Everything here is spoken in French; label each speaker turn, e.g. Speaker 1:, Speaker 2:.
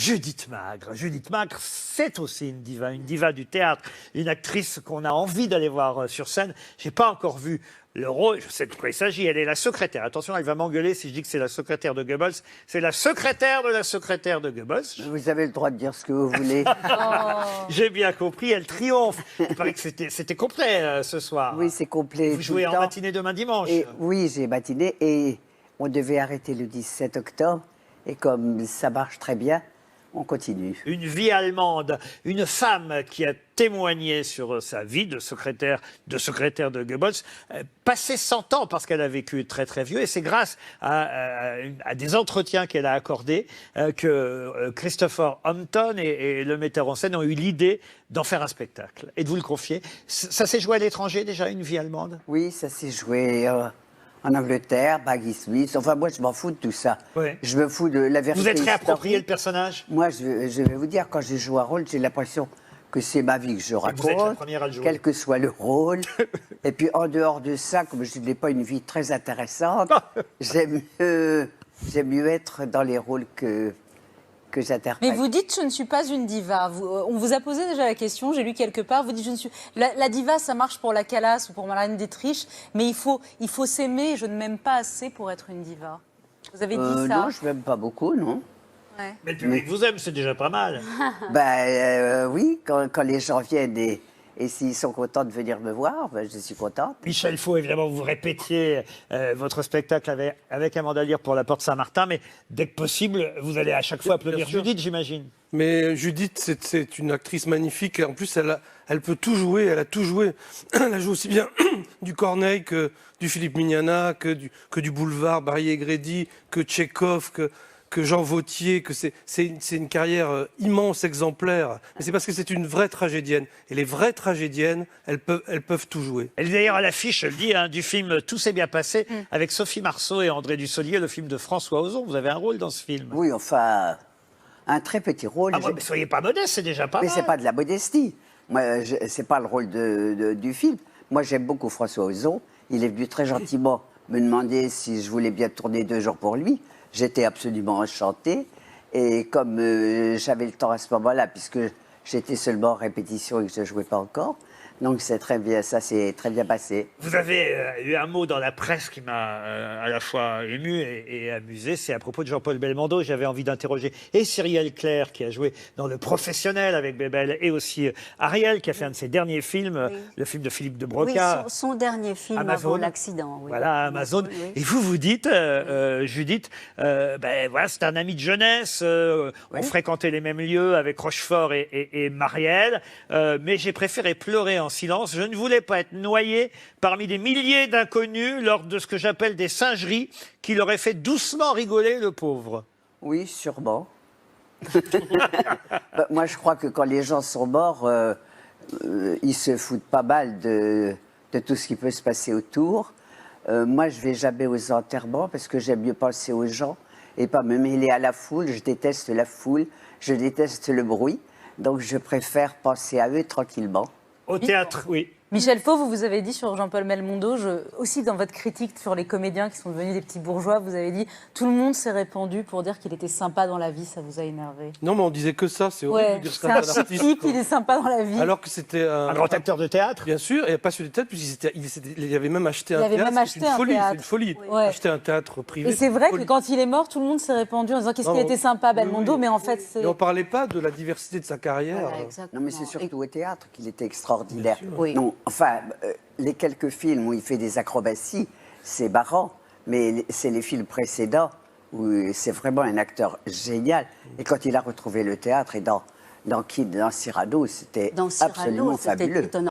Speaker 1: Judith Magre. Judith Magre, c'est aussi une diva du théâtre, une actrice qu'on a envie d'aller voir sur scène. J'ai pas encore vu le rôle, je sais de quoi il s'agit, elle est la secrétaire. Attention, elle va m'engueuler si je dis que c'est la secrétaire de Goebbels. C'est la secrétaire de Goebbels.
Speaker 2: Vous avez le droit de dire ce que vous voulez.
Speaker 1: J'ai bien compris, elle triomphe. Il paraît que c'était complet ce soir.
Speaker 2: Oui, c'est complet.
Speaker 1: Vous jouez en matinée demain dimanche.
Speaker 2: Oui, j'ai matinée et on devait arrêter le 17 octobre. Et comme ça marche très bien, on continue.
Speaker 1: Une vie allemande, une femme qui a témoigné sur sa vie de secrétaire de Goebbels, passé 100 ans parce qu'elle a vécu très très vieux, et c'est grâce à des entretiens qu'elle a accordés que Christopher Hampton et le metteur en scène ont eu l'idée d'en faire un spectacle et de vous le confier. Ça s'est joué à l'étranger déjà, une vie allemande?
Speaker 2: Oui, ça s'est joué en Angleterre, Maggie Smith. Enfin, moi, je m'en fous de tout ça.
Speaker 1: Ouais.
Speaker 2: Je me fous de la vérité.
Speaker 1: Vous êtes réapproprié le personnage?
Speaker 2: Moi, je vais vous dire, quand je joue un rôle, j'ai l'impression que c'est ma vie que je raconte,
Speaker 1: vous êtes la première à le jouer.
Speaker 2: quel que soit le rôle. Et puis, en dehors de ça, comme je n'ai pas une vie très intéressante, j'aime mieux être dans les rôles que j'interprète.
Speaker 3: Mais vous dites, je ne suis pas une diva. On vous a posé déjà la question, j'ai lu quelque part, vous dites, je ne suis... La diva, ça marche pour la Calas ou pour Marlène Dietrich, mais il faut s'aimer, je ne m'aime pas assez pour être une diva. Vous avez dit ça?
Speaker 2: Non, je ne m'aime pas beaucoup, non.
Speaker 3: Ouais.
Speaker 1: Mais le public vous aime, c'est déjà pas mal.
Speaker 2: Oui, quand les gens viennent et s'ils sont contents de venir me voir, ben, je suis contente.
Speaker 1: Michel Faux, évidemment, vous répétiez votre spectacle avec Amanda Lear pour la Porte Saint-Martin, mais dès que possible, vous allez à chaque fois applaudir Judith, j'imagine.
Speaker 4: Mais Judith, c'est une actrice magnifique. En plus, elle peut tout jouer. Elle a tout joué. Elle a joué aussi bien du Corneille que du Philippe Mignana, que du Boulevard, Barry Egredi, que Tchekhov, que Jean Vauthier, que c'est une carrière immense, exemplaire. Mais c'est parce que c'est une vraie tragédienne. Et les vraies tragédiennes, elles peuvent tout jouer.
Speaker 1: Elle est d'ailleurs à l'affiche, je le dis, du film Tout s'est bien passé, avec Sophie Marceau et André Dussolier, le film de François Ozon. Vous avez un rôle dans ce film.
Speaker 2: Oui, enfin, un très petit rôle.
Speaker 1: Ah, mais soyez pas modeste, c'est déjà pas
Speaker 2: Mais
Speaker 1: mal.
Speaker 2: c'est pas de la modestie. Moi, c'est pas le rôle du film. Moi, j'aime beaucoup François Ozon. Il est venu très gentiment me demander si je voulais bien tourner 2 jours pour lui. J'étais absolument enchantée. Et comme j'avais le temps à ce moment-là, puisque j'étais seulement en répétition et que je ne jouais pas encore, donc c'est très bien, ça s'est très bien passé.
Speaker 1: Vous avez eu un mot dans la presse qui m'a à la fois ému et amusé, c'est à propos de Jean-Paul Belmondo. J'avais envie d'interroger et Cyrielle Claire, qui a joué dans Le Professionnel avec Bébel, et aussi Ariel, qui a fait un de ses derniers films, le film de Philippe de Broca.
Speaker 5: Oui, son dernier film avant l'accident. Oui.
Speaker 1: Voilà, Amazon.
Speaker 5: Oui, oui.
Speaker 1: Et vous dites, Judith, voilà, c'est un ami de jeunesse, on fréquentait les mêmes lieux avec Rochefort et Marielle, mais j'ai préféré pleurer en silence. Je ne voulais pas être noyé parmi des milliers d'inconnus lors de ce que j'appelle des singeries qui l'auraient fait doucement rigoler, le pauvre.
Speaker 2: Oui, sûrement. Moi, je crois que quand les gens sont morts, ils se foutent pas mal de tout ce qui peut se passer autour. Moi, je vais jamais aux enterrements parce que j'aime mieux penser aux gens et pas me mêler à la foule. Je déteste la foule, je déteste le bruit. Donc, je préfère penser à eux tranquillement.
Speaker 1: Au théâtre, oui.
Speaker 3: Michel Faux, vous avez dit sur Jean-Paul Belmondo, aussi dans votre critique sur les comédiens qui sont devenus des petits bourgeois, vous avez dit « Tout le monde s'est répandu pour dire qu'il était sympa dans la vie », ça vous a énervé.
Speaker 4: Non, mais on disait que ça. C'est horrible de dire ça d'un
Speaker 3: c'est un
Speaker 4: artiste.
Speaker 3: chic, il est sympa dans la vie.
Speaker 4: Alors que c'était
Speaker 1: Un grand acteur de théâtre.
Speaker 4: Bien sûr, et pas sur des têtes, puisqu'il avait même acheté un
Speaker 3: avait
Speaker 4: théâtre.
Speaker 3: même acheté
Speaker 4: C'est une
Speaker 3: un
Speaker 4: folie,
Speaker 3: théâtre.
Speaker 4: c'est une folie.
Speaker 3: Ouais.
Speaker 4: Acheter un théâtre privé.
Speaker 3: Et c'est vrai que
Speaker 4: folie.
Speaker 3: quand il est mort, tout le monde s'est répandu en disant qu'est-ce qu'il était sympa Belmondo,
Speaker 4: oui.
Speaker 3: mais en fait c'est...
Speaker 4: Et on parlait pas de la diversité de sa carrière.
Speaker 5: Voilà, exactement.
Speaker 2: Non, mais c'est surtout au théâtre qu'il était extraordinaire.
Speaker 5: Oui.
Speaker 2: Non, enfin, les quelques films où il fait des acrobaties, c'est marrant, mais c'est les films précédents où c'est vraiment un acteur génial. Et quand il a retrouvé le théâtre et dans Cyrano, c'était absolument fabuleux.
Speaker 5: Étonnant.